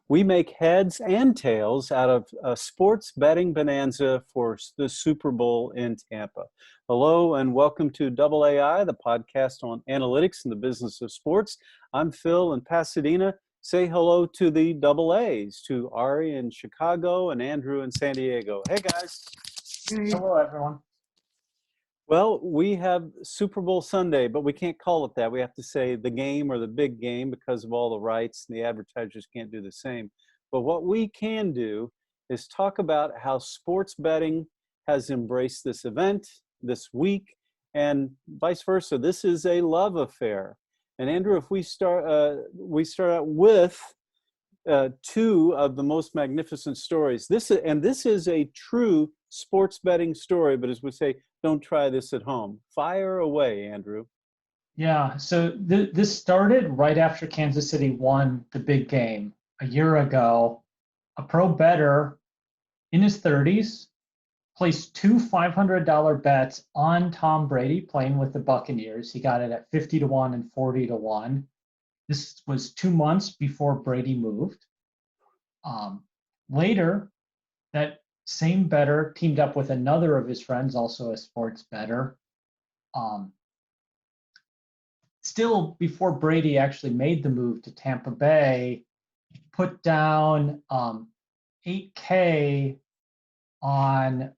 We make heads and tails out of a sports betting bonanza for the Super Bowl in Tampa. Hello and welcome to Double AI, the podcast on analytics and the business of sports. I'm Phil in Pasadena. Say hello to the double A's, to Ari in Chicago and Andrew in San Diego. Hey, guys. Hello, everyone. Well, we have Super Bowl Sunday, but we can't call it that. We have to say the game or the big game because of all the rights, and the advertisers can't do the same. But what we can do is talk about how sports betting has embraced this event this week and vice versa. This is a love affair. And Andrew, if we start out with two of the most magnificent stories. This is a true sports betting story, but as we say, don't try this at home. Fire away, Andrew. Yeah, so this started right after Kansas City won the big game a year ago. A pro bettor in his 30s placed two $500 bets on Tom Brady playing with the Buccaneers. He got it at 50 to 1 and 40 to 1. This was 2 months before Brady moved. Later, that same bettor teamed up with another of his friends, also a sports bettor. Still, before Brady actually made the move to Tampa Bay, put down $8K on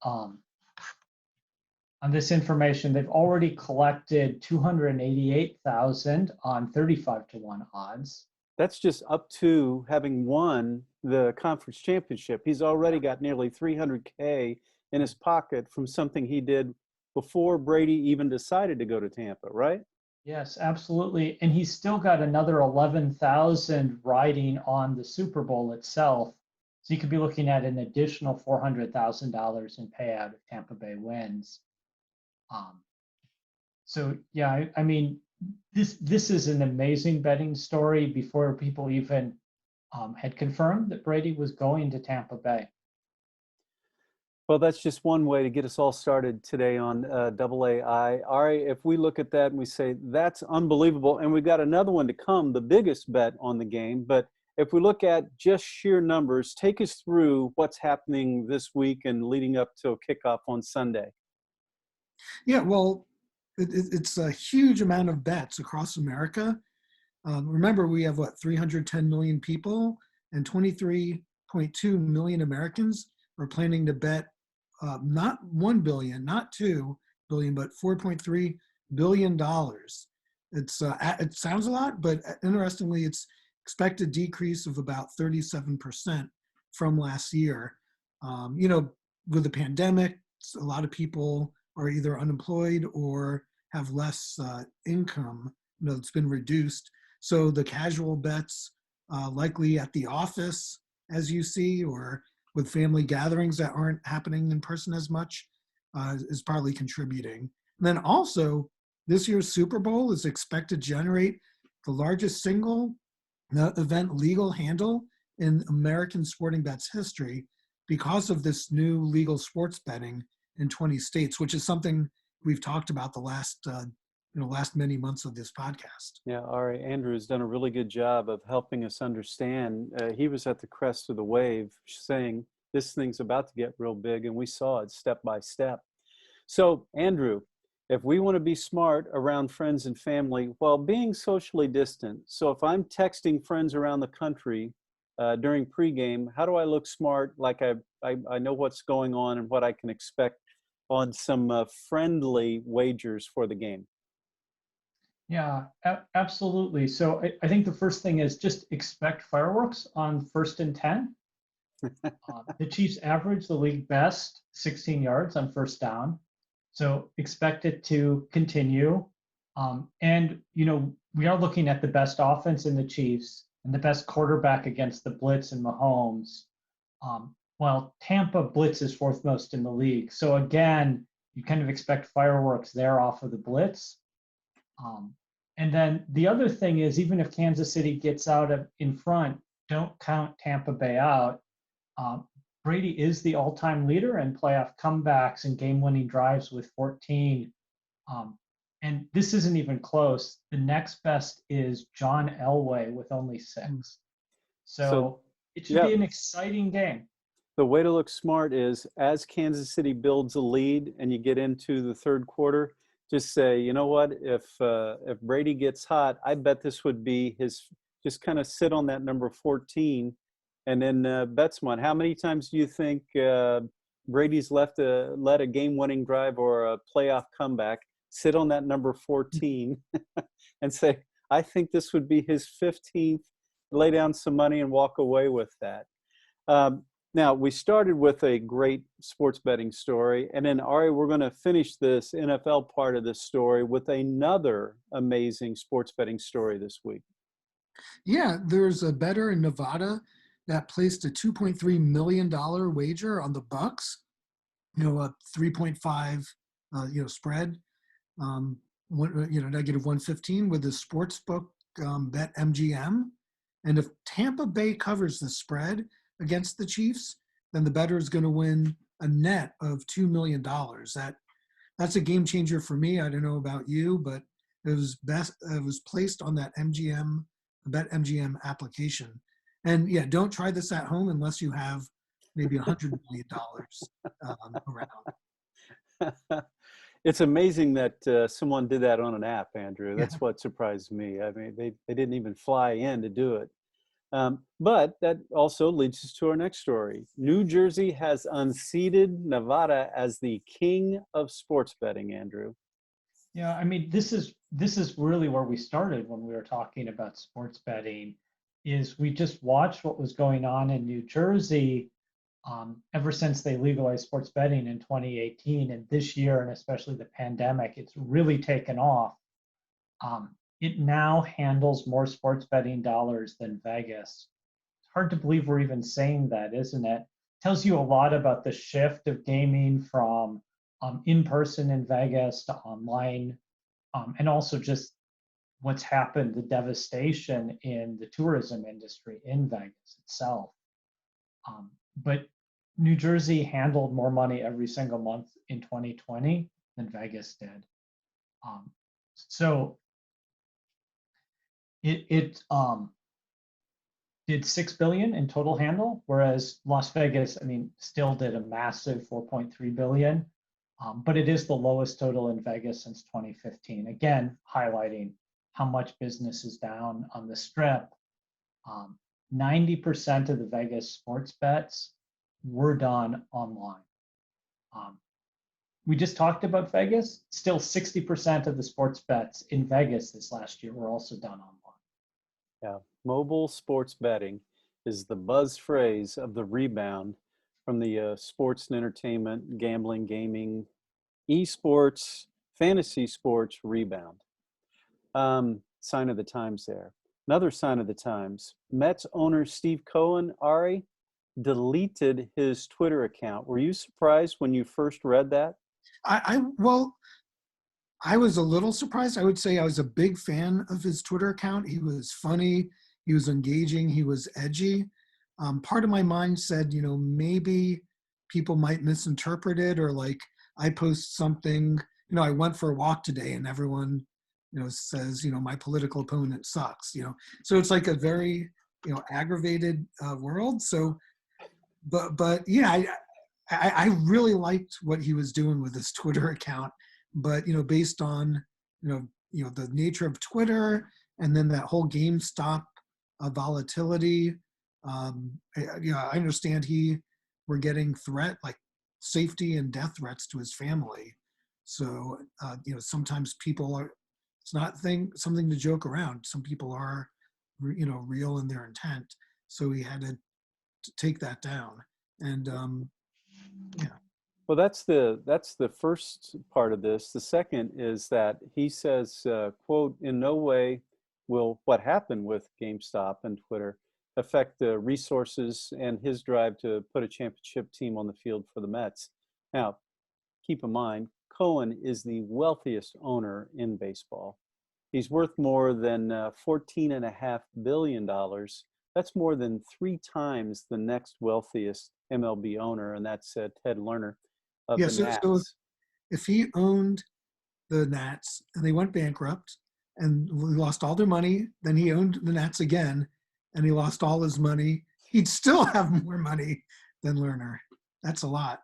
this information. They've already collected $288,000 on 35 to 1 odds. That's just up to having won the conference championship. He's already got nearly $300K in his pocket from something he did before Brady even decided to go to Tampa, right? Yes, absolutely. And he's still got another 11,000 riding on the Super Bowl itself. So you could be looking at an additional $400,000 in payout if Tampa Bay wins. So yeah, I mean, this is an amazing betting story before people even had confirmed that Brady was going to Tampa Bay. Well, that's just one way to get us all started today on Double AI. Ari, if we look at that and we say, that's unbelievable, and we've got another one to come, the biggest bet on the game, but if we look at just sheer numbers, take us through what's happening this week and leading up to kickoff on Sunday. Yeah, well, it's a huge amount of bets across America. Remember, we have, 310 million people, and 23.2 million Americans are planning to bet not 1 billion, not 2 billion, but $4.3 billion. It sounds a lot, but interestingly, it's expected decrease of about 37% from last year. With the pandemic, a lot of people are either unemployed or have less income. It's been reduced. So the casual bets, likely at the office, as you see, or with family gatherings that aren't happening in person as much, is probably contributing. And then also, this year's Super Bowl is expected to generate the largest single event legal handle in American sporting bets history because of this new legal sports betting in 20 states, which is something we've talked about the last many months of this podcast. Yeah, Ari, Andrew has done a really good job of helping us understand. He was at the crest of the wave saying this thing's about to get real big, and we saw it step by step. So, Andrew, if we want to be smart around friends and family while being socially distant, so if I'm texting friends around the country during pregame, how do I look smart, like I know what's going on and what I can expect on some friendly wagers for the game? Yeah, absolutely. So I think the first thing is just expect fireworks on 1st and 10. The Chiefs average the league best 16 yards on first down. So expect it to continue. And, we are looking at the best offense in the Chiefs and the best quarterback against the blitz in Mahomes. While Tampa blitz is fourth most in the league. So again, you kind of expect fireworks there off of the blitz. And then the other thing is, even if Kansas City gets out in front, don't count Tampa Bay out. Brady is the all-time leader in playoff comebacks and game-winning drives with 14. And this isn't even close. The next best is John Elway with only 6. So It should Yeah. be an exciting game. The way to look smart is as Kansas City builds a lead and you get into the third quarter, just say, you know what, if Brady gets hot, I bet this would be his, just kind of sit on that number 14 and then bet someone. How many times do you think Brady's led a game-winning drive or a playoff comeback, sit on that number 14 and say, I think this would be his 15th, lay down some money and walk away with that. Now, we started with a great sports betting story, and then, Ari, we're going to finish this NFL part of this story with another amazing sports betting story this week. Yeah, there's a bettor in Nevada that placed a $2.3 million wager on the Bucks, a 3.5, spread, negative 115 with the sportsbook bet MGM. And if Tampa Bay covers the spread against the Chiefs, then the bettor is going to win a net of $2 million. That's a game changer for me. I don't know about you, but it was placed on that bet MGM application. And yeah, don't try this at home unless you have maybe $100 million around. It's amazing that someone did that on an app, Andrew. That's Yeah. what surprised me. I mean, they didn't even fly in to do it. But that also leads us to our next story. New Jersey has unseated Nevada as the king of sports betting, Andrew. Yeah, I mean, this is really where we started when we were talking about sports betting, is we just watched what was going on in New Jersey ever since they legalized sports betting in 2018, and this year, and especially the pandemic, it's really taken off. It now handles more sports betting dollars than Vegas. It's hard to believe we're even saying that, isn't it? Tells you a lot about the shift of gaming from in person in Vegas to online, and also just what's happened, the devastation in the tourism industry in Vegas itself. But New Jersey handled more money every single month in 2020 than Vegas did. So it did 6 billion in total handle, whereas Las Vegas, I mean, still did a massive 4.3 billion. But it is the lowest total in Vegas since 2015. Again, highlighting how much business is down on the Strip. 90% of the Vegas sports bets were done online. We just talked about Vegas. Still 60% of the sports bets in Vegas this last year were also done online. Yeah, mobile sports betting is the buzz phrase of the rebound from the sports and entertainment, gambling, gaming, esports, fantasy sports rebound. Sign of the times there. Another sign of the times. Mets owner Steve Cohen, Ari, deleted his Twitter account. Were you surprised when you first read that? Well, I was a little surprised. I would say I was a big fan of his Twitter account. He was funny, he was engaging, he was edgy. Part of my mind said, maybe people might misinterpret it, or like I post something, I went for a walk today and everyone, says, my political opponent sucks, So it's like a very, aggravated world. So, but yeah, I really liked what he was doing with his Twitter account, but based on the nature of Twitter, and then that whole GameStop volatility, I understand we're getting safety and death threats to his family. So sometimes it's not something to joke around. Some people are real in their intent. So he had to take that down. And yeah. Well, that's the first part of this. The second is that he says, quote, in no way will what happened with GameStop and Twitter affect the resources and his drive to put a championship team on the field for the Mets. Now, keep in mind, Cohen is the wealthiest owner in baseball. He's worth more than $14.5 billion. That's more than 3 times the next wealthiest MLB owner, and that's Ted Lerner of the Nats. So if he owned the Nats and they went bankrupt and lost all their money, then he owned the Nats again and he lost all his money he'd still have more money than Lerner. That's a lot.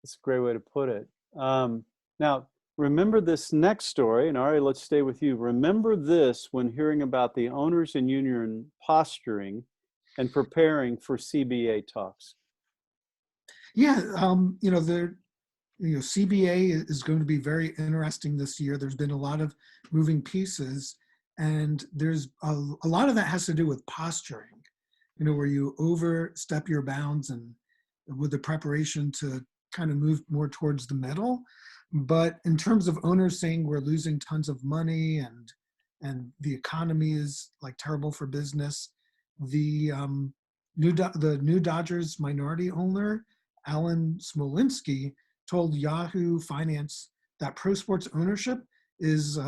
That's a great way to put it. Now, remember this next story, and Ari, let's stay with you. Remember this when hearing about the owners and union posturing and preparing for CBA talks. Yeah, CBA is going to be very interesting this year. There's been a lot of moving pieces, and there's a lot of that has to do with posturing, where you overstep your bounds and with the preparation to kind of move more towards the middle. But in terms of owners saying we're losing tons of money and the economy is like terrible for business, the new Dodgers minority owner, Alan Smolinski, told Yahoo Finance that pro sports ownership is,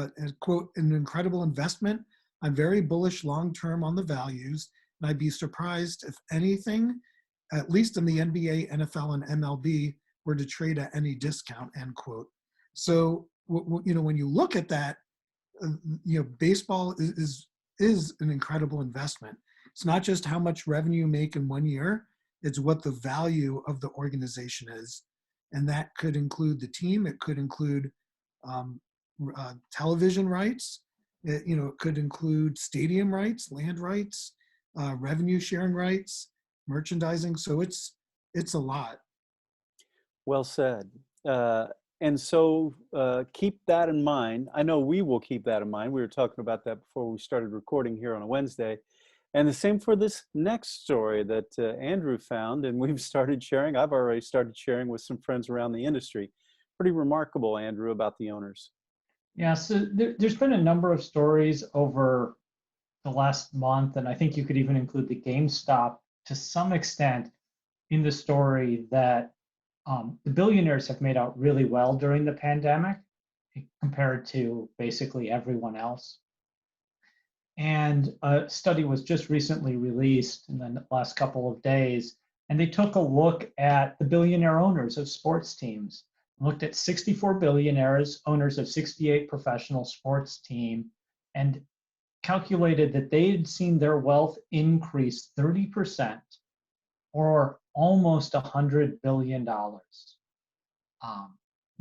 quote, an incredible investment. I'm very bullish long-term on the values, and I'd be surprised if anything, at least in the NBA, NFL, and MLB, were to trade at any discount, end quote. So, when you look at that, baseball is an incredible investment. It's not just how much revenue you make in 1 year, it's what the value of the organization is. And that could include the team. It could include television rights. It could include stadium rights, land rights, revenue sharing rights, merchandising. So it's a lot. Well said. And so keep that in mind. I know we will keep that in mind. We were talking about that before we started recording here on a Wednesday. And the same for this next story that Andrew found, and we've started sharing. I've already started sharing with some friends around the industry. Pretty remarkable, Andrew, about the owners. Yeah, so there's been a number of stories over the last month, and I think you could even include the GameStop to some extent in the story that the billionaires have made out really well during the pandemic compared to basically everyone else. And a study was just recently released in the last couple of days, and they took a look at the billionaire owners of sports teams, looked at 64 billionaires, owners of 68 professional sports teams, and calculated that they had seen their wealth increase 30% or almost $100 billion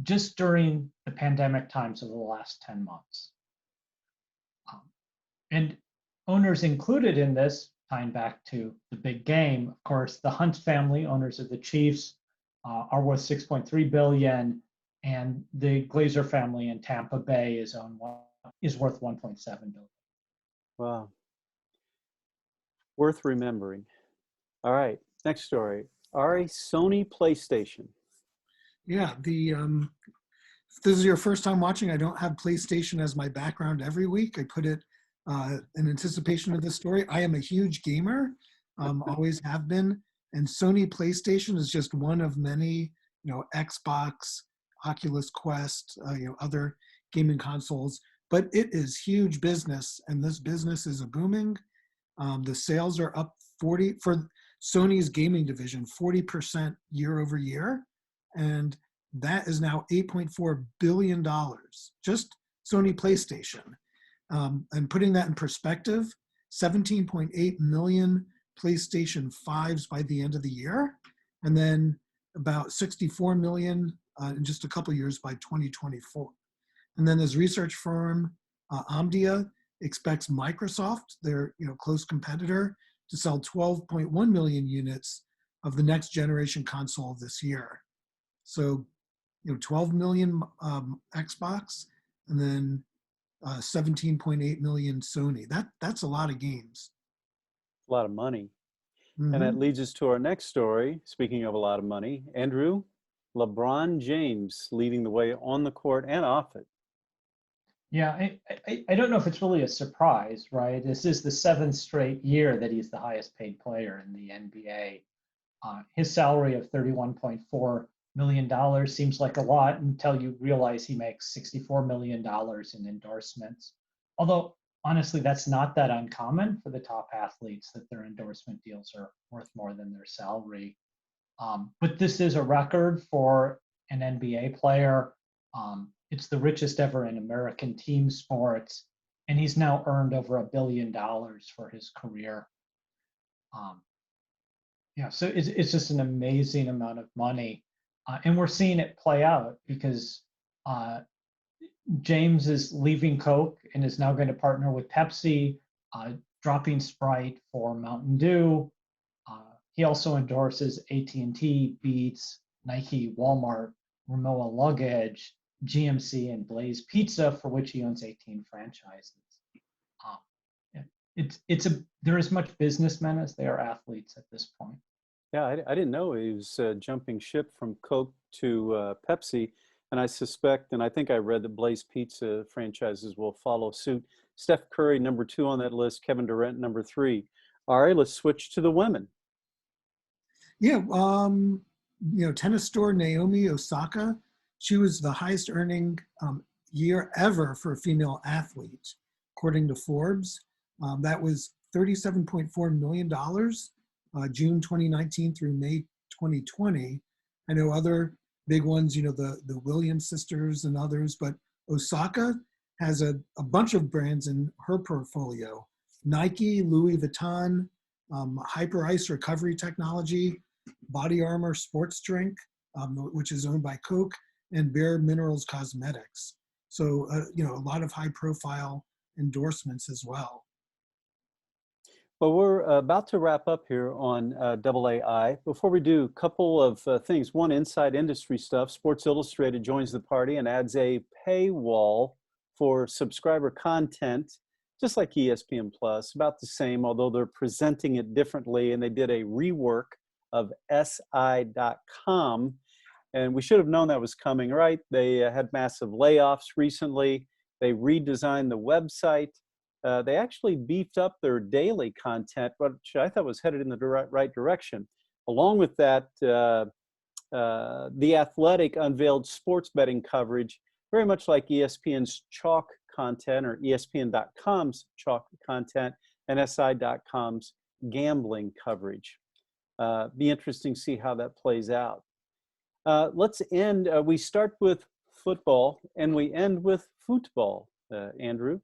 just during the pandemic times of the last 10 months. And owners included in this, tying back to the big game, of course, the Hunt family, owners of the Chiefs, are worth 6.3 billion, and the Glazer family in Tampa Bay is worth 1.7 billion. Wow. Worth remembering. All right, next story. Ari, Sony PlayStation. Yeah, if this is your first time watching, I don't have PlayStation as my background every week. I put it in anticipation of this story. I am a huge gamer, always have been, and Sony PlayStation is just one of many, Xbox, Oculus Quest, other gaming consoles. But it is huge business, and this business is booming. The sales are up for Sony's gaming division, 40% year over year, and that is now $8.4 billion, just Sony PlayStation. And putting that in perspective, 17.8 million PlayStation 5s by the end of the year, and then about 64 million in just a couple of years by 2024. And then this research firm, Omdia, expects Microsoft, their close competitor, to sell 12.1 million units of the next generation console this year. So, 12 million Xbox, and then 17.8 million Sony. That's a lot of games. A lot of money. Mm-hmm. And that leads us to our next story. Speaking of a lot of money, Andrew, LeBron James leading the way on the court and off it. Yeah, I don't know if it's really a surprise, right? This is the 7th straight year that he's the highest paid player in the NBA. His salary of $31.4 million seems like a lot until you realize he makes $64 million in endorsements. Although, honestly, that's not that uncommon for the top athletes that their endorsement deals are worth more than their salary. But this is a record for an NBA player. It's the richest ever in American team sports, and he's now earned over $1 billion for his career. Yeah, so it's just an amazing amount of money. And we're seeing it play out because uh, James is leaving Coke and is now going to partner with Pepsi, dropping Sprite for Mountain Dew. He also endorses AT&T, Beats, Nike, Walmart, Rimowa Luggage, GMC, and Blaze Pizza, for which he owns 18 franchises. Um, yeah, they're as much businessmen as they are athletes at this point. Yeah, I didn't know he was jumping ship from Coke to Pepsi. And I suspect, and I think I read that Blaze Pizza franchises will follow suit. Steph Curry, number 2 on that list. Kevin Durant, number 3. All right, let's switch to the women. Yeah, tennis star Naomi Osaka, she was the highest earning year ever for a female athlete, according to Forbes. That was $37.4 million, June 2019 through May 2020. I know other big ones, the Williams sisters and others, but Osaka has a bunch of brands in her portfolio. Nike, Louis Vuitton, Hyper Ice Recovery Technology, Body Armor Sports Drink, which is owned by Coke, and Bare Minerals Cosmetics. So, a lot of high profile endorsements as well. Well, we're about to wrap up here on AAI. Before we do, a couple of things. One, inside industry stuff. Sports Illustrated joins the party and adds a paywall for subscriber content, just like ESPN Plus, about the same, although they're presenting it differently, and they did a rework of SI.com. And we should have known that was coming, right? They had massive layoffs recently. They redesigned the website. They actually beefed up their daily content, which I thought was headed in the right direction. Along with that, The Athletic unveiled sports betting coverage, very much like ESPN's chalk content or ESPN.com's chalk content and SI.com's gambling coverage. Be interesting to see how that plays out. Let's end. We start with football and we end with football. Andrew?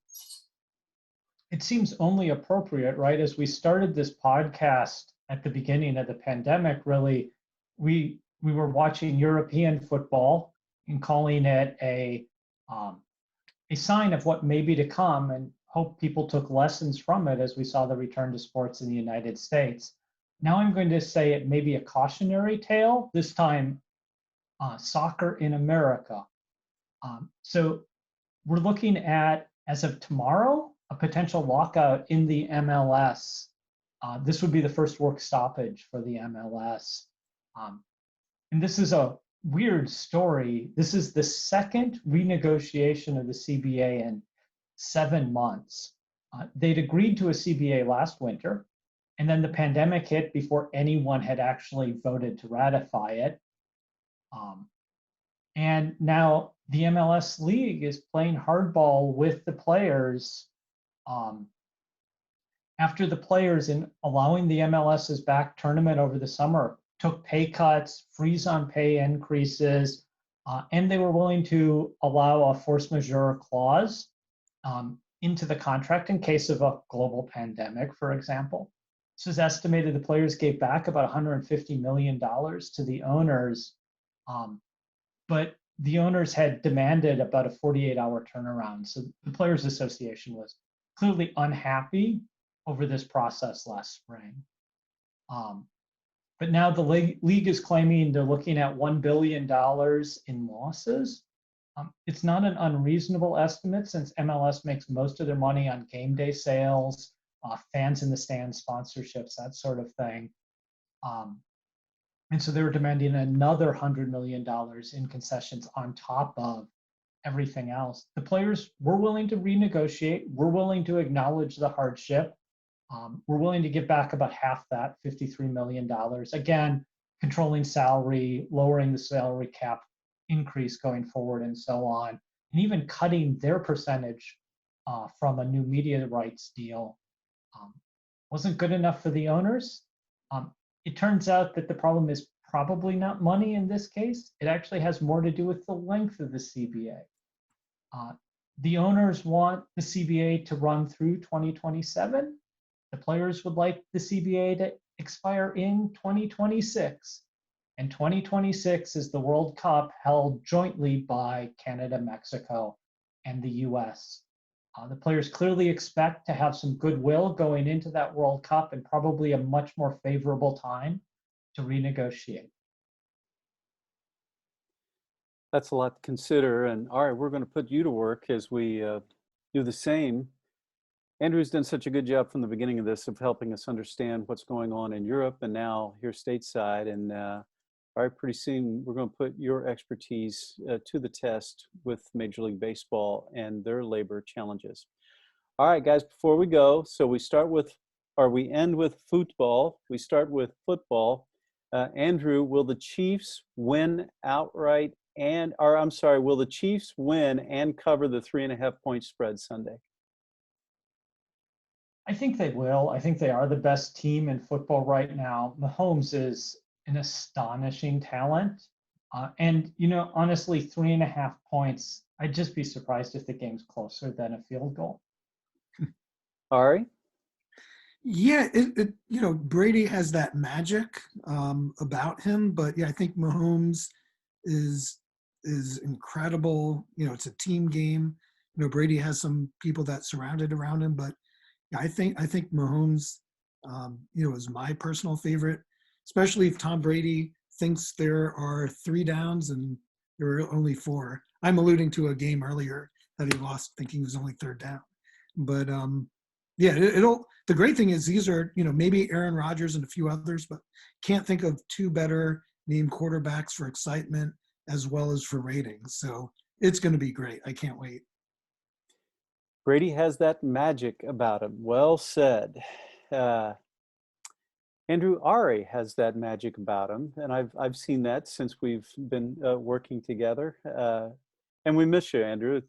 It seems only appropriate, right? As we started this podcast at the beginning of the pandemic, really, we were watching European football and calling it a sign of what may be to come, and hope people took lessons from it as we saw the return to sports in the United States. Now I'm going to say it may be a cautionary tale, this time soccer in America. So we're looking at, as of tomorrow, a potential lockout in the MLS. This would be the first work stoppage for the MLS. And this is a weird story. This is the second renegotiation of the CBA in 7 months. They'd agreed to a CBA last winter, and then the pandemic hit before anyone had actually voted to ratify it. And now the MLS League is playing hardball with the players. After the players, in allowing the MLS's back tournament over the summer, took pay cuts, freeze on pay increases, and they were willing to allow a force majeure clause into the contract in case of a global pandemic, for example. This is estimated the players gave back about $150 million to the owners, but the owners had demanded about a 48-hour turnaround. So the Players Association was clearly unhappy over this process last spring. But now the league is claiming they're looking at $1 billion in losses. It's not an unreasonable estimate, since MLS makes most of their money on game day sales, fans in the stands, sponsorships, that sort of thing. And so they were demanding another $100 million in concessions on top of everything else. The players were willing to renegotiate, we're willing to acknowledge the hardship. We're willing to give back about half that, $53 million. Again, controlling salary, lowering the salary cap increase going forward, and so on, and even cutting their percentage from a new media rights deal. Wasn't good enough for the owners. It turns out that the problem is probably not money in this case. It actually has more to do with the length of the CBA. The owners want the CBA to run through 2027. The players would like the CBA to expire in 2026. And 2026 is the World Cup held jointly by Canada, Mexico, and the US. The players clearly expect to have some goodwill going into that World Cup and probably a much more favorable time to renegotiate. That's a lot to consider. And all right, we're going to put you to work as we do the same. Andrew's done such a good job from the beginning of this of helping us understand what's going on in Europe and now here stateside. And all right, pretty soon we're going to put your expertise to the test with Major League Baseball and their labor challenges. All right, guys, before we go, so we start with, or we end with football. We start with football. Andrew, will the Chiefs win outright will the Chiefs win and cover the 3.5-point spread Sunday? I think they will. I think they are the best team in football right now. Mahomes is an astonishing talent. And, honestly, 3.5 points, I'd just be surprised if the game's closer than a field goal. Ari? Yeah, Brady has that magic about him, but yeah, I think Mahomes is incredible. It's a team game. Brady has some people that surrounded around him, but yeah, I think Mahomes, is my personal favorite, especially if Tom Brady thinks there are 3 downs and there are only 4. I'm alluding to a game earlier that he lost thinking it was only 3rd down, but yeah, the great thing is these are, maybe Aaron Rodgers and a few others, but can't think of 2 better named quarterbacks for excitement as well as for ratings. So it's going to be great. I can't wait. Brady has that magic about him. Well said. Andrew, Ari has that magic about him, and I've seen that since we've been working together. And we miss you, Andrew.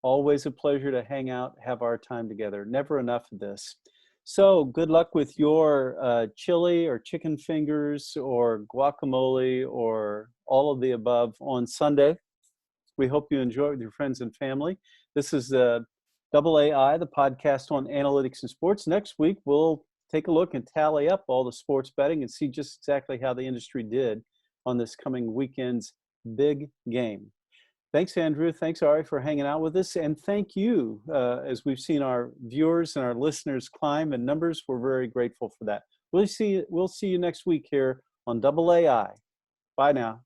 Always a pleasure to hang out, have our time together. Never enough of this. So good luck with your chili or chicken fingers or guacamole or all of the above on Sunday. We hope you enjoy it with your friends and family. This is AAI, the podcast on analytics and sports. Next week, we'll take a look and tally up all the sports betting and see just exactly how the industry did on this coming weekend's big game. Thanks, Andrew. Thanks, Ari, for hanging out with us. And thank you. As we've seen our viewers and our listeners climb in numbers, we're very grateful for that. We'll see you next week here on AAI. Bye now.